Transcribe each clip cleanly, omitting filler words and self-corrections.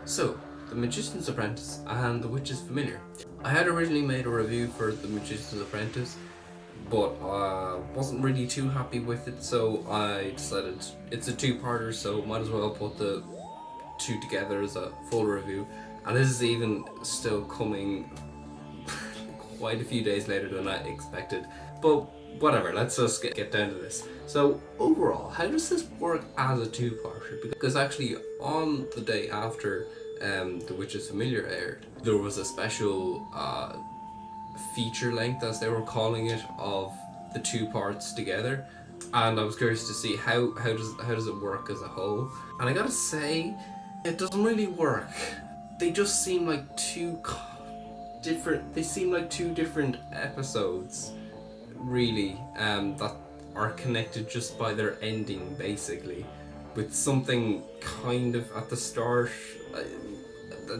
So, The Magician's Apprentice and The Witch's Familiar. I had originally made a review for The Magician's Apprentice, but wasn't really too happy with it, so I decided it's a two-parter, so might as well put the two together as a full review. And this is even still coming quite a few days later than I expected, but whatever, let's just get down to this. So overall, how does this work as a two-parter? Because actually on the day after The Witch's Familiar aired, there was a special feature length, as they were calling it, of the two parts together, and I was curious to see how does it work as a whole. And I gotta say, it doesn't really work. They just seem like two different episodes, really, that are connected just by their ending, basically, with something kind of at the start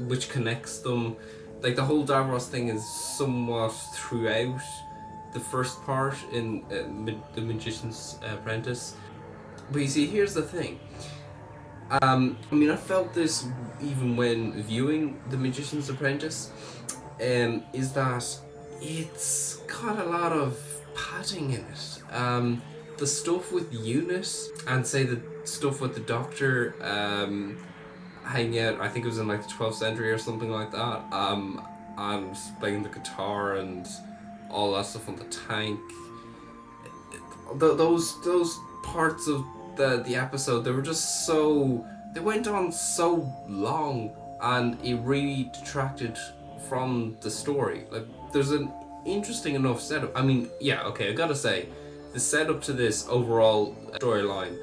which connects them. Like, the whole Davros thing is somewhat throughout the first part in The Magician's Apprentice. But you see, here's the thing. I mean, I felt this even when viewing The Magician's Apprentice, is that it's got a lot of padding in it. The stuff with Eunice and, say, the stuff with the Doctor hanging out, I think it was in like the 12th century or something like that, and playing the guitar and all that stuff on the tank. Those parts of the episode, they were just they went on so long, and it really detracted from the story. Like, there's an interesting enough setup. I mean, yeah, okay, I gotta say, the setup to this overall storyline,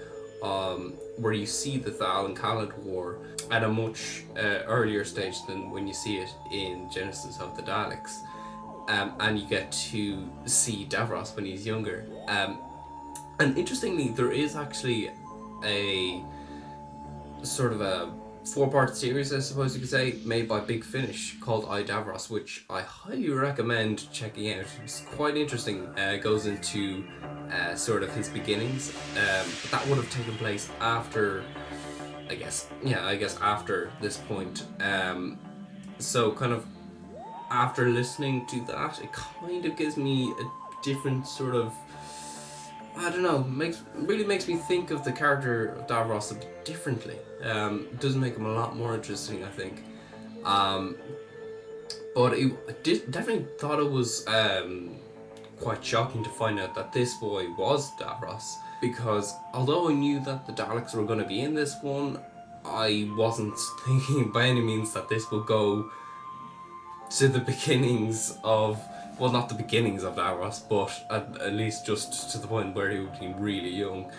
where you see the Thal and Khalid war at a much earlier stage than when you see it in Genesis of the Daleks, and you get to see Davros when he's younger. And interestingly, there is actually a sort of a four-part series, I suppose you could say, made by Big Finish called I, Davros, which I highly recommend checking out. It's quite interesting. It goes into sort of his beginnings, but that would have taken place after, I guess after this point. So kind of after listening to that, it kind of gives me a different sort of, I don't know, really makes me think of the character of Davros a bit differently. It does make him a lot more interesting, I think. But I definitely thought it was quite shocking to find out that this boy was Davros, because although I knew that the Daleks were going to be in this one, I wasn't thinking by any means that this would go to the beginnings of, well, not the beginnings of Davros, but at least just to the point where he would be really young.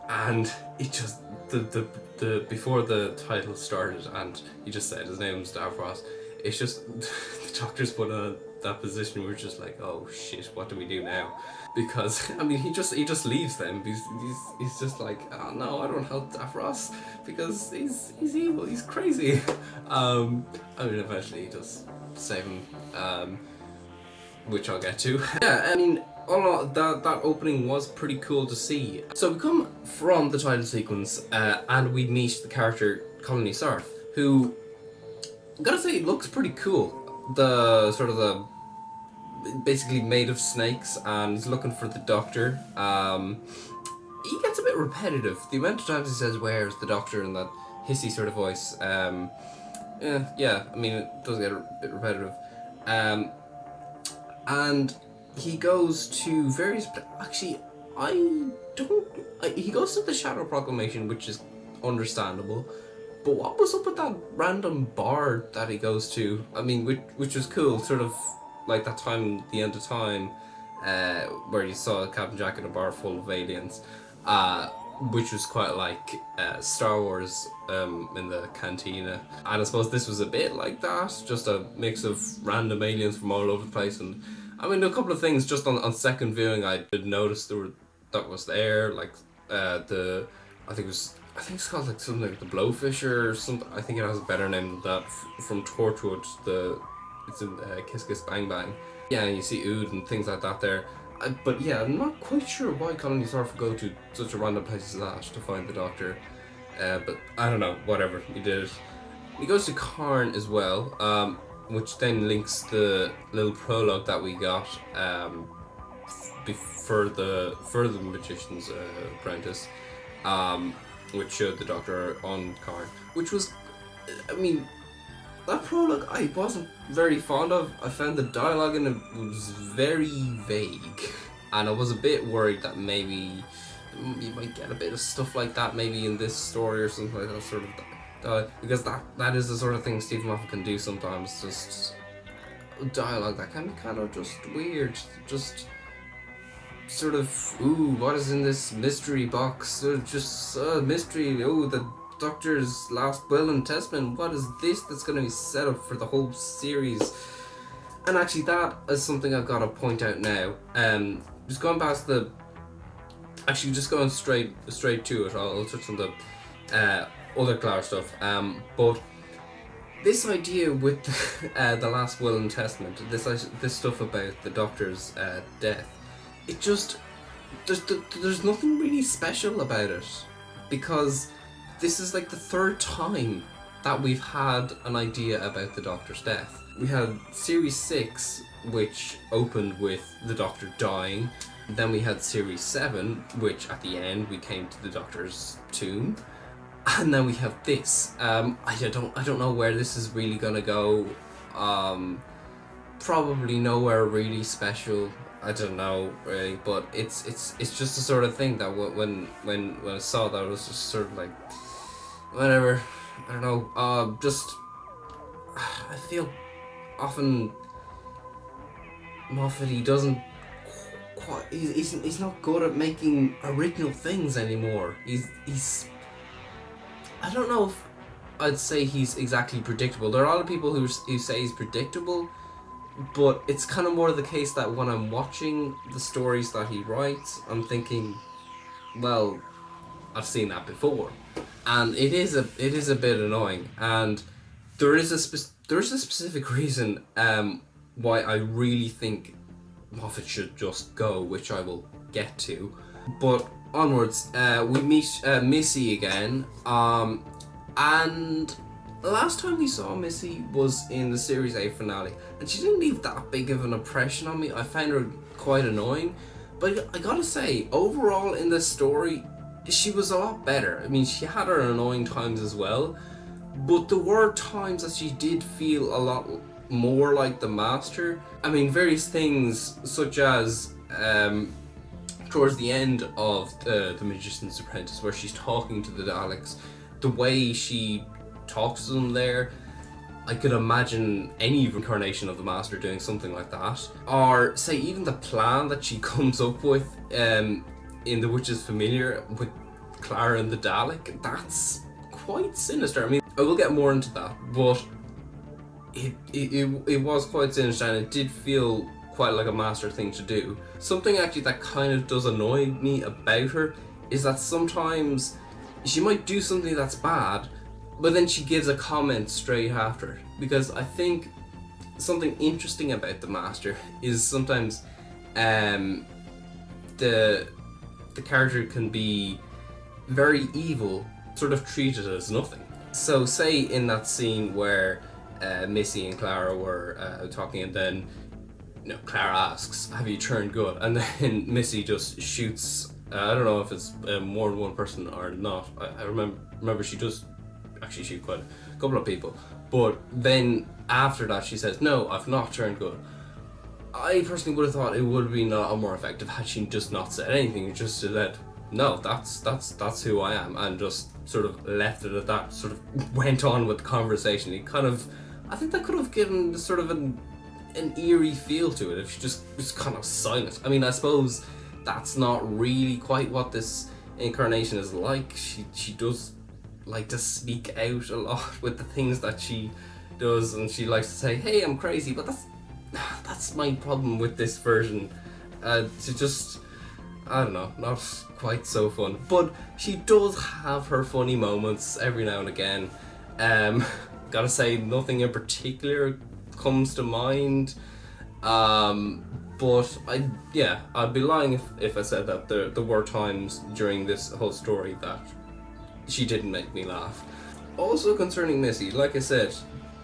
And it just, the before the title started and he just said his name was Davros, it's just the Doctor's put in that position where we're just like, oh shit, what do we do now? Because I mean, he just leaves them. He's just like, oh no, I don't help Davros because he's evil, he's crazy. I mean, eventually he does save him, which I'll get to. Yeah, I mean, that opening was pretty cool to see. So we come from the title sequence, and we meet the character Colony Sarth, who, I gotta say, looks pretty cool. The sort of the basically made of snakes, and he's looking for the Doctor. He gets a bit repetitive. The amount of times he says, "Where's the Doctor?" in that hissy sort of voice. Yeah, I mean, it does get a bit repetitive. And he goes to various. Actually, he goes to the Shadow Proclamation, which is understandable. But what was up with that random bar that he goes to? I mean, which was cool, sort of like that time, the end of time, where you saw Captain Jack in a bar full of aliens, which was quite like Star Wars in the cantina. And I suppose this was a bit like that, just a mix of random aliens from all over the place. And I mean, a couple of things just on second viewing I did notice that was there, like I think it's called like something like the Blowfisher or something. I think it has a better name than that, from Torchwood. It's in Kiss Kiss Bang Bang. Yeah, and you see Ood and things like that there. But yeah, I'm not quite sure why Colony Sarth would go to such a random place as that to find the Doctor. But I don't know, whatever, he did it. He goes to Karn as well, which then links the little prologue that we got for the Magician's Apprentice, which showed the Doctor on Karn, which was, I mean, that prologue I wasn't very fond of. I found the dialogue in it was very vague, and I was a bit worried that maybe you might get a bit of stuff like that maybe in this story or something like that, sort of, because that is the sort of thing Steven Moffat can do sometimes, just dialogue that can be kind of just weird, just sort of, ooh, what is in this mystery box, just mystery, oh, the Doctor's last will and testament, what is this that's going to be set up for the whole series? And actually that is something I've got to point out now. Just going past the, actually just going straight to it, I'll touch on the other Clara stuff, but this idea with the last will and testament, this stuff about the Doctor's death, it just, there's nothing really special about it, because this is like the third time that we've had an idea about the Doctor's death. We had Series 6, which opened with the Doctor dying. Then we had Series 7, which at the end we came to the Doctor's tomb. And now we have this. I don't know where this is really gonna go. Probably nowhere really special. I don't know really, but it's just the sort of thing that when I saw that, it was just sort of like, whatever. I don't know. Just I feel often Moffat, he doesn't quite. He's not good at making original things anymore. He's. I don't know if I'd say he's exactly predictable. There are a lot of people who say he's predictable, but it's kind of more the case that when I'm watching the stories that he writes, I'm thinking, well, I've seen that before, and it is a bit annoying. And there is a specific reason why I really think Moffat should just go, which I will get to. But onwards, we meet Missy again, and the last time we saw Missy was in the Series 8 finale, and she didn't leave that big of an impression on me. I found her quite annoying, but I gotta say, overall in this story, she was a lot better. I mean, she had her annoying times as well, but there were times that she did feel a lot more like the Master. I mean, various things such as towards the end of the Magician's Apprentice, where she's talking to the Daleks, the way she talks to them there, I could imagine any incarnation of the Master doing something like that. Or say even the plan that she comes up with in The Witch's Familiar with Clara and the Dalek, that's quite sinister. I mean, I will get more into that, but it was quite sinister, and it did feel quite like a Master thing to do. Something actually that kind of does annoy me about her is that sometimes she might do something that's bad, but then she gives a comment straight after. Because I think something interesting about the Master is sometimes the character can be very evil, sort of treated as nothing. So say in that scene where Missy and Clara were talking, and then Clara asks, "Have you turned good?" And then Missy just shoots. I don't know if it's more than one person or not. I remember she does actually shoot quite a couple of people. But then after that she says, "No, I've not turned good." I personally would have thought it would have been a lot more effective had she just not said anything, just said, "No, that's who I am," and just sort of left it at that. Sort of went on with the conversation. It kind of, I think that could have given sort of an eerie feel to it if she just was kind of silent. I mean, I suppose that's not really quite what this incarnation is like. She does like to speak out a lot with the things that she does, and she likes to say, "Hey, I'm crazy," but that's my problem with this version. She just, I don't know, not quite so fun. But she does have her funny moments every now and again. Gotta say, nothing in particular comes to mind. But I'd be lying if I said that there were times during this whole story that she didn't make me laugh. Also concerning Missy, like I said,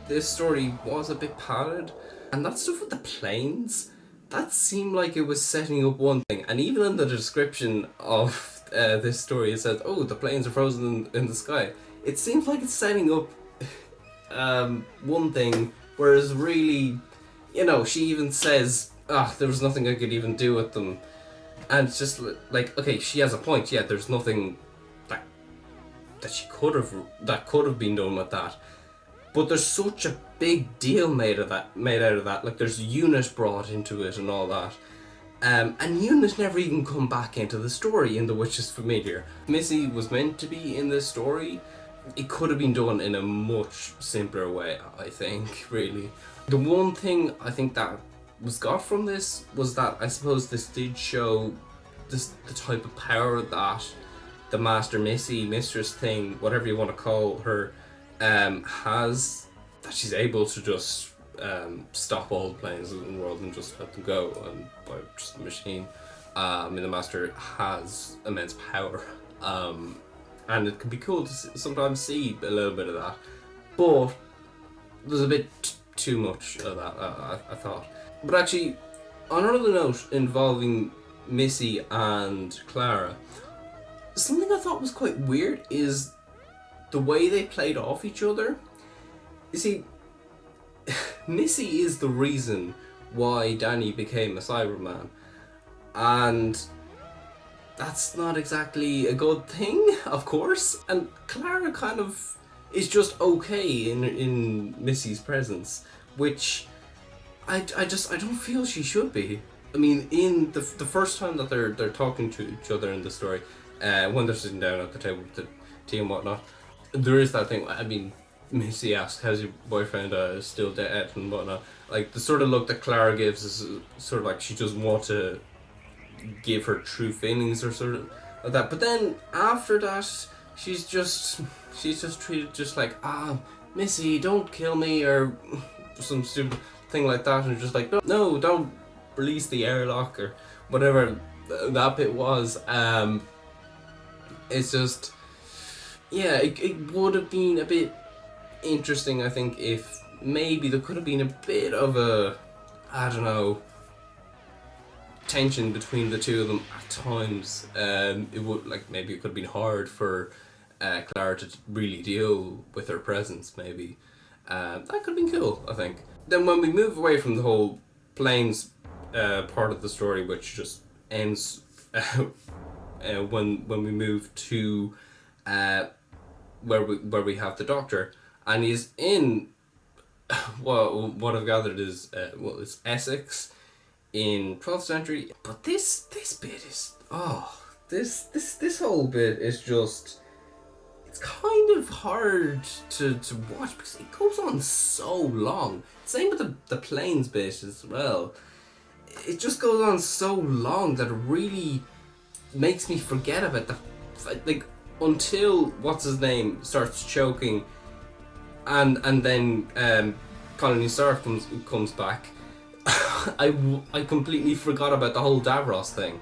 this story was a bit padded, and that stuff with the planes, that seemed like it was setting up one thing, and even in the description of this story it says, oh, the planes are frozen in the sky. It seems like it's setting up one thing, whereas really, you know, she even says, there was nothing I could even do with them. And it's just like, okay, she has a point, yeah, there's nothing that could have been done with that. But there's such a big deal made out of that. Like, there's Eunice brought into it and all that. And Eunice never even come back into the story in The Witch's Familiar. Missy was meant to be in this story. It could have been done in a much simpler way, I think, really. The one thing I think that was got from this was that I suppose this did show the type of power that the Master Missy, Mistress thing, whatever you want to call her, has, that she's able to just stop all the planes in the world and just let them go, and by just the machine. The Master has immense power, and it can be cool to sometimes see a little bit of that, but there's a bit too much of that, I thought. But actually, on another note involving Missy and Clara, something I thought was quite weird is the way they played off each other. You see, Missy is the reason why Danny became a Cyberman, and that's not exactly a good thing, of course. And Clara kind of is just okay in Missy's presence, which I don't feel she should be. I mean, in the first time that they're talking to each other in the story, when they're sitting down at the table with the tea and whatnot, there is that thing. I mean, Missy asks, "How's your boyfriend? Still dead?" and whatnot. Like, the sort of look that Clara gives is sort of like she doesn't want to give her true feelings or sort of like that. But then after that, she's just treated just like, Missy, don't kill me, or some stupid thing like that, and just like, no, don't release the airlock or whatever that bit was. It's just, yeah, it would have been a bit interesting, I think, if maybe there could have been a bit of a, I don't know, tension between the two of them at times. It would, like, maybe it could have been hard for Clara to really deal with her presence, maybe. That could have been cool, I think. Then when we move away from the whole planes part of the story, which just ends when we move to where we have the Doctor, and he's in what I've gathered is it's Essex in 12th century. But this bit is this whole bit is just, it's kind of hard to watch because it goes on so long. Same with the planes bit as well. It just goes on so long that it really makes me forget about the, like, until what's his name starts choking, and then Colony Stark comes back. I completely forgot about the whole Davros thing.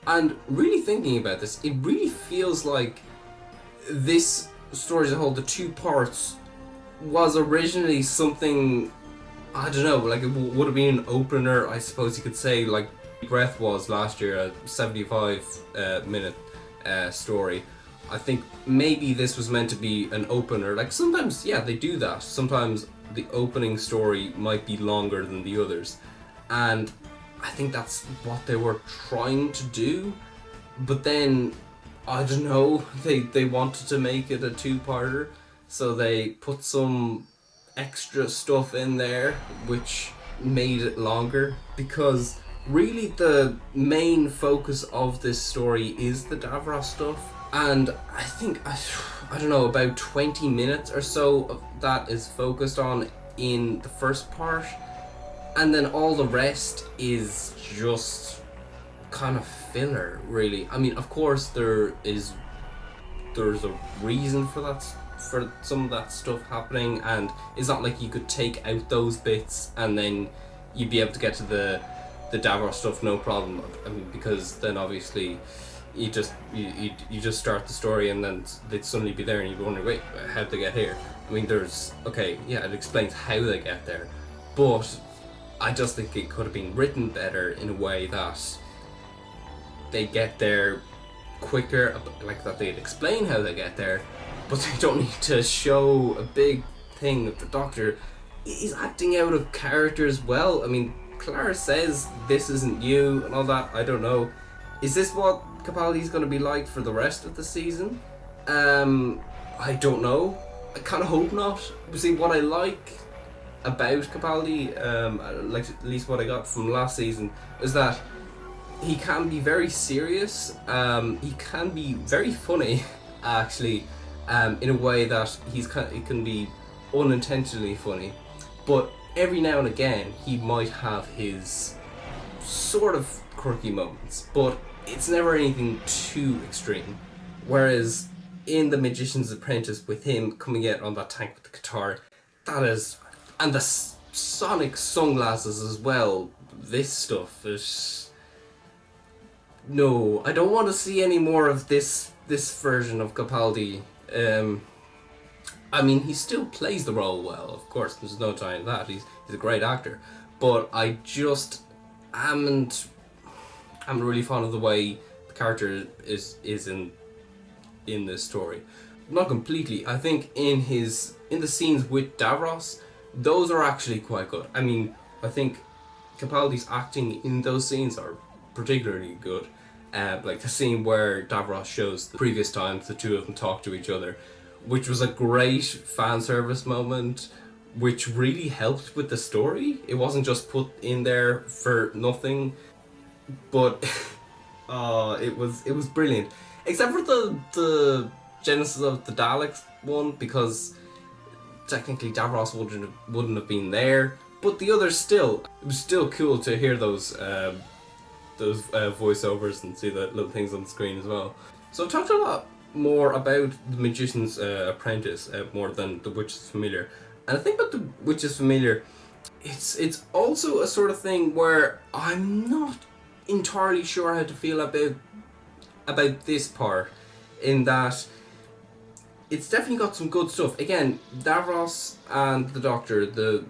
And really thinking about this, it really feels like this story as a whole, the two parts, was originally something, I don't know, like it would have been an opener, I suppose you could say, like Breath was last year, a 75-minute story. I think maybe this was meant to be an opener. Like, sometimes, yeah, they do that. Sometimes the opening story might be longer than the others. And I think that's what they were trying to do. But then, I don't know, they wanted to make it a two-parter. So they put some extra stuff in there, which made it longer. Because really the main focus of this story is the Davros stuff. And I think, I don't know, about 20 minutes or so of that is focused on in the first part. And then all the rest is just kind of filler, really. I mean, of course there's a reason for that, for some of that stuff happening, and it's not like you could take out those bits and then you'd be able to get to the Davros stuff no problem. I mean, because then obviously you just start the story and then they'd suddenly be there and you'd wonder, wait, how'd they get here? I mean, it explains how they get there, but I just think it could have been written better in a way that they get there quicker, like that they'd explain how they get there, but they don't need to show a big thing that the Doctor is acting out of character as well. I mean, Clara says this isn't you and all that. I don't know. Is this what Capaldi's going to be like for the rest of the season? I don't know. I kind of hope not. See, what I like about Capaldi, like at least what I got from last season, is that he can be very serious. He can be very funny, actually, in a way that it can be unintentionally funny. But every now and again, he might have his sort of quirky moments, but it's never anything too extreme. Whereas in The Magician's Apprentice, with him coming out on that tank with the guitar, that is, and the sonic sunglasses as well, this stuff is... No, I don't want to see any more of this version of Capaldi. I mean, he still plays the role well, of course, there's no denying that, he's a great actor, but I just I'm really fond of the way the character is in this story. Not completely. I think in the scenes with Davros, those are actually quite good. I mean, I think Capaldi's acting in those scenes are particularly good. Like the scene where Davros shows the previous times the two of them talk to each other, which was a great fan service moment, which really helped with the story. It wasn't just put in there for nothing, but it was brilliant. Except for the Genesis of the Daleks one, because technically Davros wouldn't have been there. But the others still, it was still cool to hear those voiceovers and see the little things on the screen as well. So I've talked a lot more about The Magician's Apprentice more than The Witch's Familiar. And I think about The Witch's Familiar, it's also a sort of thing where I'm not entirely sure how to feel about this part, in that it's definitely got some good stuff. Again, Davros and the Doctor, the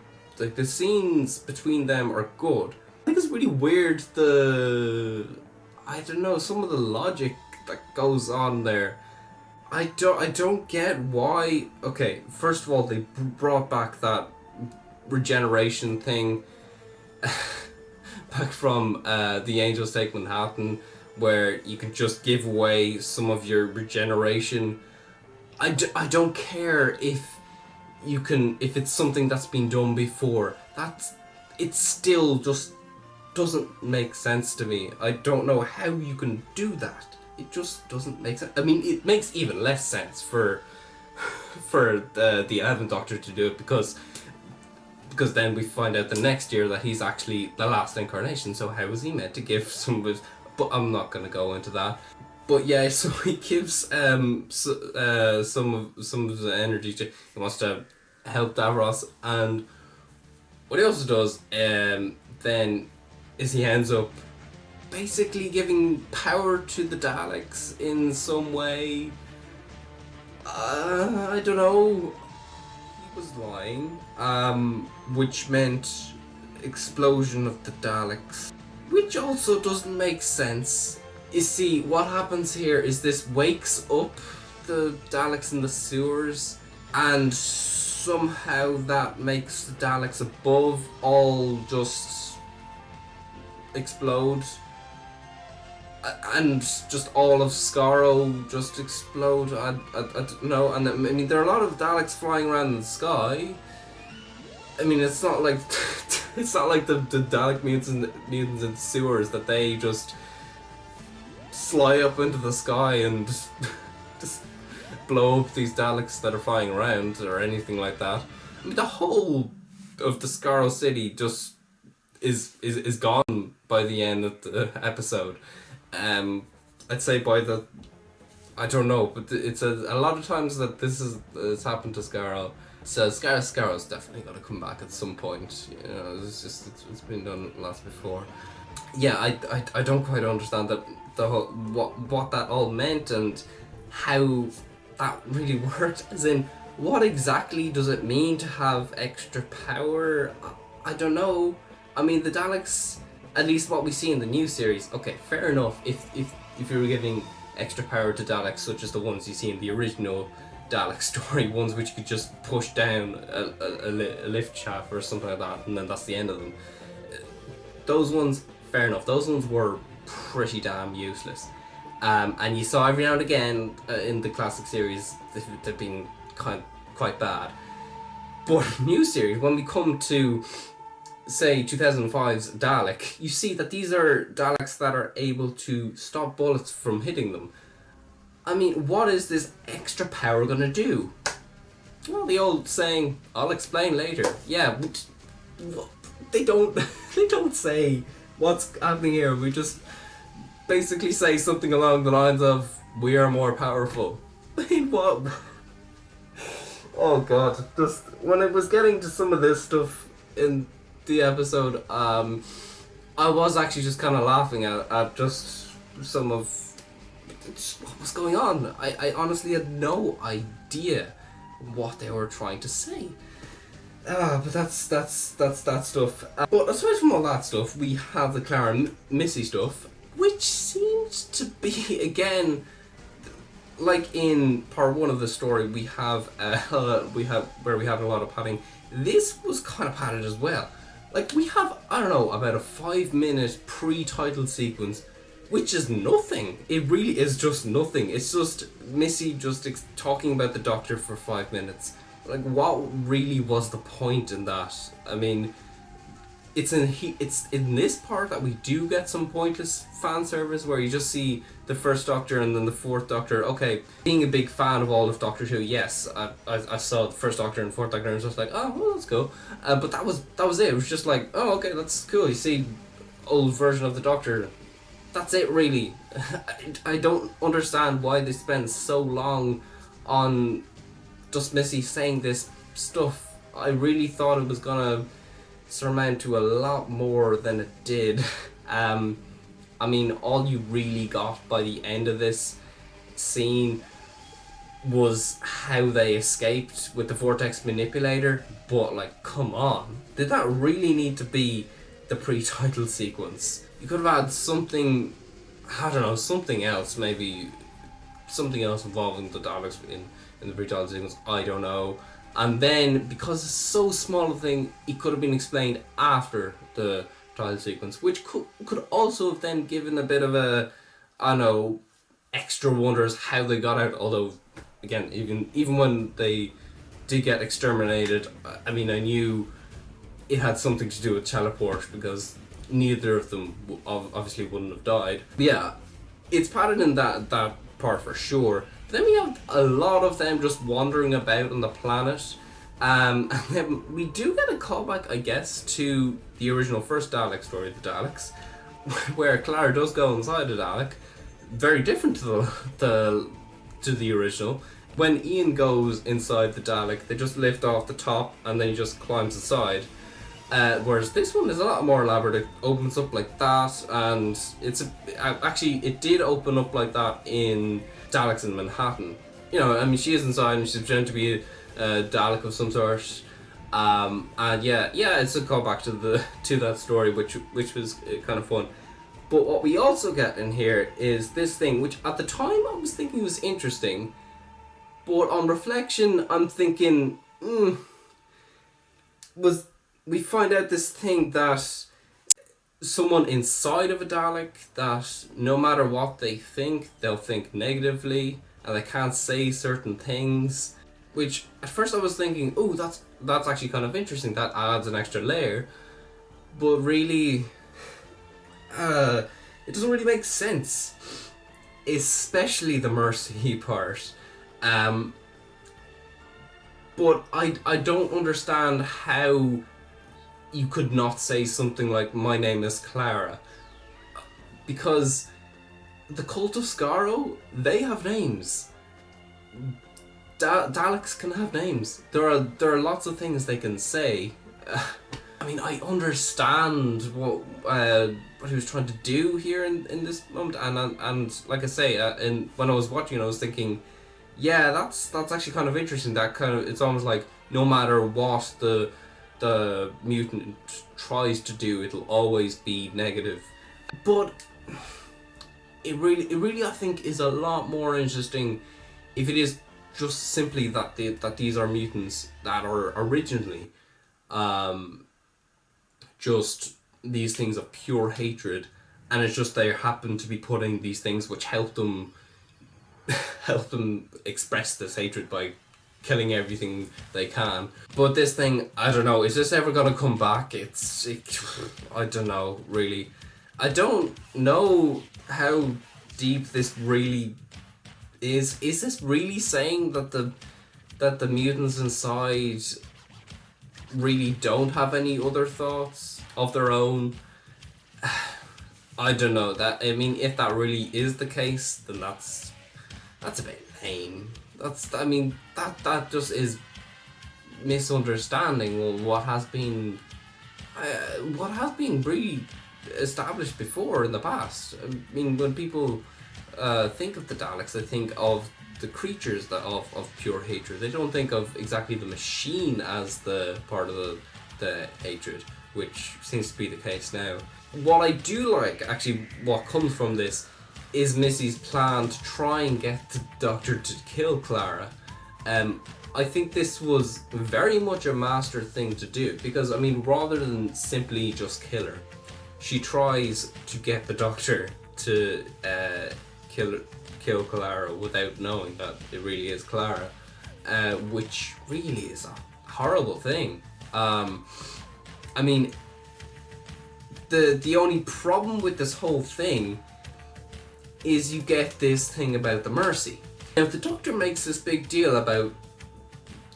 scenes between them are good. I think it's really weird I don't know, some of the logic that goes on there. I don't get why. Okay, first of all, they brought back that regeneration thing back from the Angels Take Manhattan, where you can just give away some of your regeneration. I don't care if it's something that's been done before. It still just doesn't make sense to me. I don't know how you can do that. It just doesn't make sense. I mean, it makes even less sense for the 11th Doctor to do it, because then we find out the next year that he's actually the last incarnation, so how was he meant to give some of his... But I'm not going to go into that. But yeah, so he gives some of his energy to... He wants to help Davros, and what he also does then is he ends up basically giving power to the Daleks in some way. I don't know. He was lying, which meant explosion of the Daleks, which also doesn't make sense. You see, what happens here is this wakes up the Daleks in the sewers, and somehow that makes the Daleks above all just explode, and just all of Skaro just explode. I don't know. And I mean, there are a lot of Daleks flying around in the sky. I mean, it's not like the Dalek mutants in sewers that they just fly up into the sky and just blow up these Daleks that are flying around or anything like that. I mean, the whole of the Skaro city just is gone by the end of the episode. I'd say by the... I don't know, but it's a lot of times that it's happened to Skaro. So Skaro's definitely got to come back at some point. You know, it's been done lots before. yeah, I don't quite understand that the whole what that all meant and how that really worked. As in, what exactly does it mean to have extra power? I don't know. I mean, the Daleks, at least what we see in the new series. Okay, fair enough. If you were giving extra power to Daleks, such as the ones you see in the original Dalek story, ones which you could just push down a lift shaft or something like that, and then that's the end of them. Those ones, fair enough. Those ones were pretty damn useless. And you saw every now and again in the classic series they've been quite bad. But new series, when we come to say 2005's Dalek, you see that these are Daleks that are able to stop bullets from hitting them. I mean, what is this extra power gonna do? Well, the old saying, "I'll explain later." Yeah, they don't. They don't say what's happening here. We just basically say something along the lines of, "We are more powerful." I mean, what? Oh god! Just when it was getting to some of this stuff in the episode, I was actually just kind of laughing at just some of what was going on. I honestly had no idea what they were trying to say. But that's that stuff. But aside from all that stuff, we have the Clara and Missy stuff, which seems to be again like in part one of the story. We have we have a lot of padding. This was kind of padded as well. Like we have, I don't know, about a 5-minute pre-title sequence, which is nothing. It really is just nothing. It's just Missy just talking about the Doctor for 5 minutes. Like, what really was the point in that? I mean, it's in this part that we do get some pointless fan service where you just see the first Doctor and then the fourth Doctor. Okay, being a big fan of all of Doctor Who, yes, I saw the first Doctor and fourth Doctor and was just like, oh, well, that's cool. But that was it. It was just like, oh, okay, that's cool. You see old version of the Doctor. That's it, really. I don't understand why they spend so long on just Missy saying this stuff. I really thought it was gonna surmount to a lot more than it did. I mean, all you really got by the end of this scene was how they escaped with the vortex manipulator, but like, come on. Did that really need to be the pre-title sequence? You could have had something, I don't know, something else, maybe something else involving the Daleks in the pre-title sequence, I don't know. And then, because it's so small a thing, it could have been explained after the title sequence, which could also have then given a bit of a, I don't know, extra wonders how they got out. Although, again, even when they did get exterminated, I mean, I knew it had something to do with teleport because neither of them obviously wouldn't have died. But yeah, it's padded in that part for sure. Then we have a lot of them just wandering about on the planet. And then we do get a callback, I guess, to the original first Dalek story, the Daleks, where Clara does go inside a Dalek. Very different to the original. When Ian goes inside the Dalek, they just lift off the top and then he just climbs inside. Whereas this one is a lot more elaborate. It opens up like that, and actually it did open up like that in Daleks in Manhattan. You know, I mean, she is inside and she's pretending to be a Dalek of some sort. And yeah, it's a callback to that story, which was kind of fun. But what we also get in here is this thing, which at the time I was thinking was interesting, but on reflection, I'm thinking, we find out this thing that someone inside of a Dalek, that no matter what they think, they'll think negatively, and they can't say certain things. Which at first I was thinking, oh, that's actually kind of interesting. That adds an extra layer, but really, it doesn't really make sense, especially the mercy part. But I don't understand how you could not say something like, my name is Clara, because the Cult of Skaro, they have names. Daleks can have names. There are lots of things they can say. I mean, I understand what what he was trying to do here in this moment. And like I say, and when I was watching, I was thinking, yeah, that's actually kind of interesting. That kind of, it's almost like no matter what the mutant tries to do, it'll always be negative. But it really I think is a lot more interesting if it is just simply that these are mutants that are originally just these things of pure hatred, and it's just they happen to be putting these things which help them express this hatred by killing everything they can. But this thing, I don't know, is this ever gonna come back? I don't know, really. I don't know how deep this really is. Is this really saying that the mutants inside really don't have any other thoughts of their own? I don't know. That, I mean, if that really is the case, then that's a bit lame. That just is misunderstanding what has been really established before in the past. I mean, when people think of the Daleks, they think of the creatures of pure hatred. They don't think of exactly the machine as the part of the hatred, which seems to be the case now. What I do like, actually, what comes from this, is Missy's plan to try and get the Doctor to kill Clara. I think this was very much a master thing to do, because, I mean, rather than simply just kill her, she tries to get the Doctor to kill Clara without knowing that it really is Clara, which really is a horrible thing. I mean, the only problem with this whole thing is you get this thing about the mercy. Now, the Doctor makes this big deal about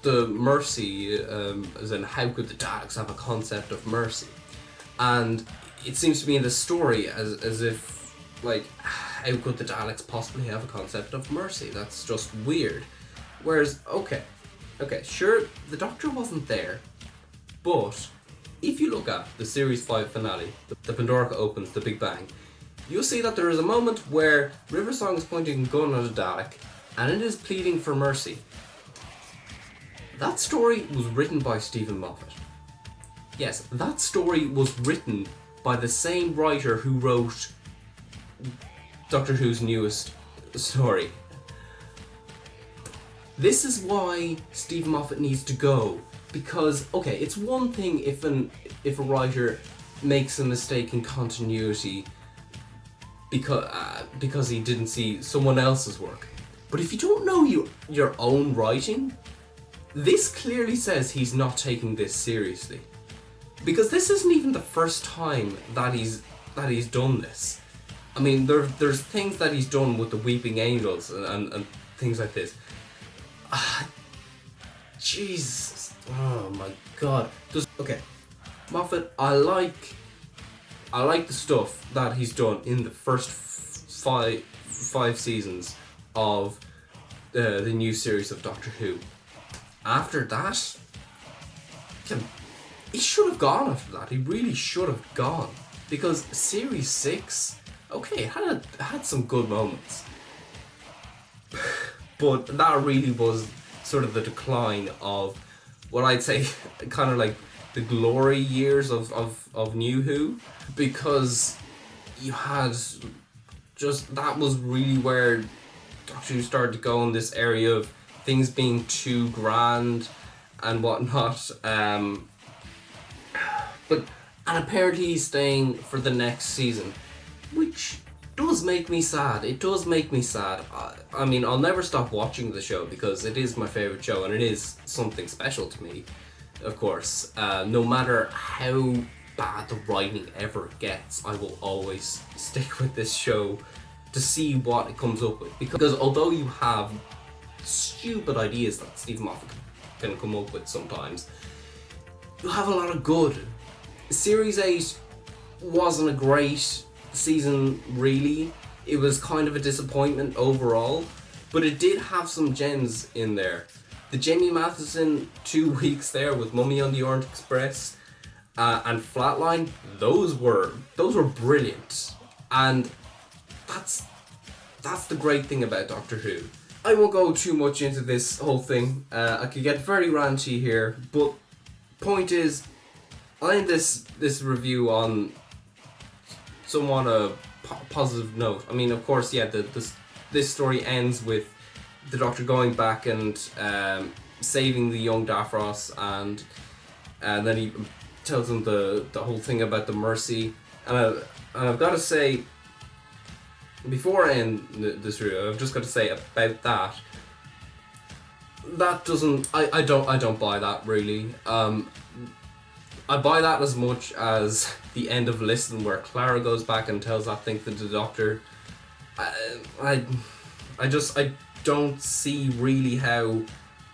the mercy, as in how could the Daleks have a concept of mercy, and it seems to be in the story as if, like, how could the Daleks possibly have a concept of mercy? That's just weird. Whereas, okay, sure, the Doctor wasn't there, but if you look at the Series 5 finale, the Pandora opens, the Big Bang, you'll see that there is a moment where River Song is pointing a gun at a Dalek, and it is pleading for mercy. That story was written by Steven Moffat. Yes, that story was written by the same writer who wrote Doctor Who's newest story. This is why Steven Moffat needs to go, because, okay, it's one thing if a writer makes a mistake in continuity because he didn't see someone else's work. But if you don't know your own writing, this clearly says he's not taking this seriously. Because this isn't even the first time that he's done this. I mean, there's things that he's done with the Weeping Angels and things like this. Jesus. Oh my god. Okay. Moffat, I like the stuff that he's done in the first five seasons of the new series of Doctor Who. After that, he should have gone after that. He really should have gone, because Series 6, okay, it had some good moments, but that really was sort of the decline of what I'd say kind of like the glory years of New Who, because you had just, that was really where Doctor Who started to go in this area of things being too grand and whatnot. And apparently he's staying for the next season, which does make me sad. It does make me sad. I mean, I'll never stop watching the show because it is my favourite show and it is something special to me, of course. No matter how bad the writing ever gets, I will always stick with this show to see what it comes up with. Because although you have stupid ideas that Steven Moffat can come up with sometimes, you have a lot of good. Series 8 wasn't a great season, really. It was kind of a disappointment overall, but it did have some gems in there. The Jamie Matheson 2 weeks there with Mummy on the Orient Express, and Flatline, those were brilliant, and that's the great thing about Doctor Who. I won't go too much into this whole thing. I could get very ranty here, but point is, I end this review on somewhat a positive note. I mean, of course, yeah, this story ends with the Doctor going back and saving the young Davros, and then he tells him the whole thing about the mercy. And I've got to say, before I end this review, I've just got to say about that. That doesn't. I don't buy that really. I buy that as much as the end of Listen, where Clara goes back and tells that thing to the Doctor. I don't see really how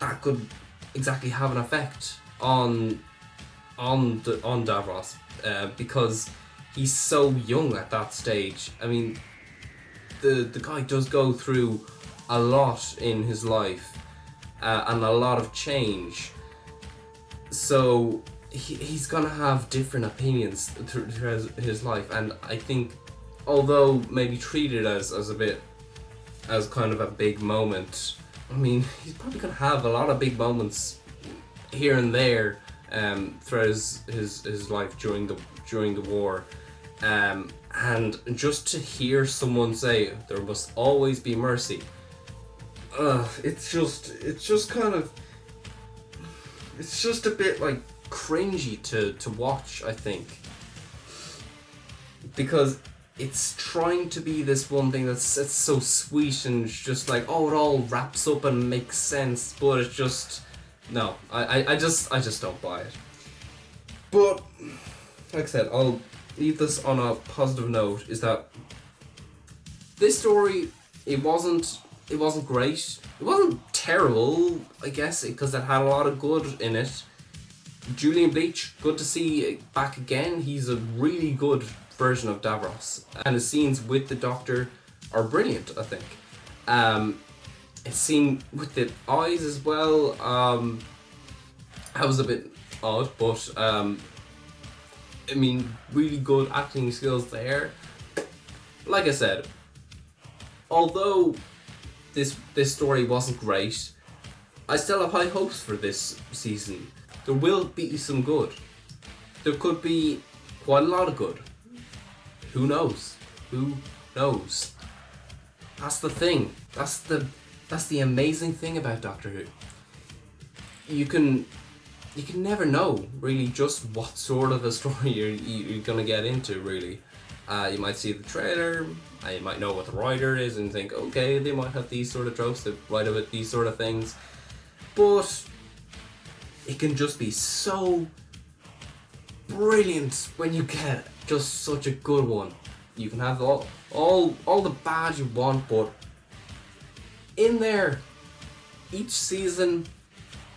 that could exactly have an effect on Davros, because he's so young at that stage. I mean, the guy does go through a lot in his life, and a lot of change. So he's gonna have different opinions through his life, and I think, although maybe treated as a bit as kind of a big moment, I mean, he's probably gonna have a lot of big moments here and there throughout his life during the war, and just to hear someone say there must always be mercy, it's just kind of, it's just a bit like cringy to watch, I think, because it's trying to be this one thing it's so sweet and just like, oh, it all wraps up and makes sense, but it's just, no, I just don't buy it. But like I said, I'll leave this on a positive note, is that this story, it wasn't great, it wasn't terrible, I guess, because it had a lot of good in it. Julian Bleach, good to see back again. He's a really good version of Davros, and his scenes with the Doctor are brilliant, I think. It's seen with the eyes as well. That was a bit odd, but I mean, really good acting skills there. Like I said, although this story wasn't great, I still have high hopes for this season. There will be some good. There could be quite a lot of good. Who knows? Who knows? That's the thing. That's the amazing thing about Doctor Who. You can never know really just what sort of a story you're gonna get into, really. You might see the trailer, you might know what the writer is and think, okay, they might have these sort of tropes, they write about these sort of things, but it can just be so brilliant when you get just such a good one. You can have all the bad you want, but in there, each season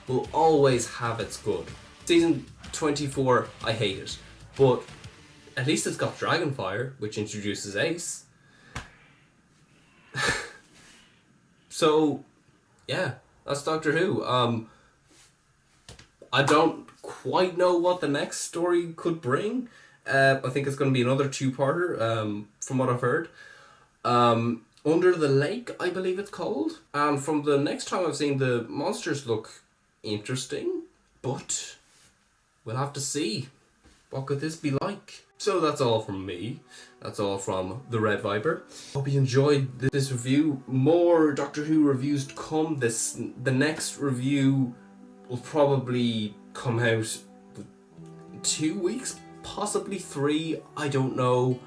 will always have its good. Season 24, I hate it, but at least it's got Dragonfire, which introduces Ace. So, yeah, that's Doctor Who. I don't quite know what the next story could bring. I think it's going to be another two-parter, from what I've heard. Under the Lake, I believe it's called. And from the next time I've seen, the monsters look interesting, but we'll have to see. What could this be like? So that's all from me. That's all from the Red Viper. Hope you enjoyed this review. More Doctor Who reviews to come. The next review will probably come out in 2 weeks, possibly 3, I don't know.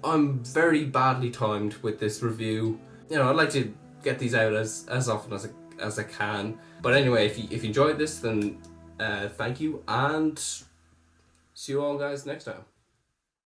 I'm very badly timed with this review. You know, I'd like to get these out as often as I can. But anyway, if you enjoyed this, then thank you, and see you all guys next time.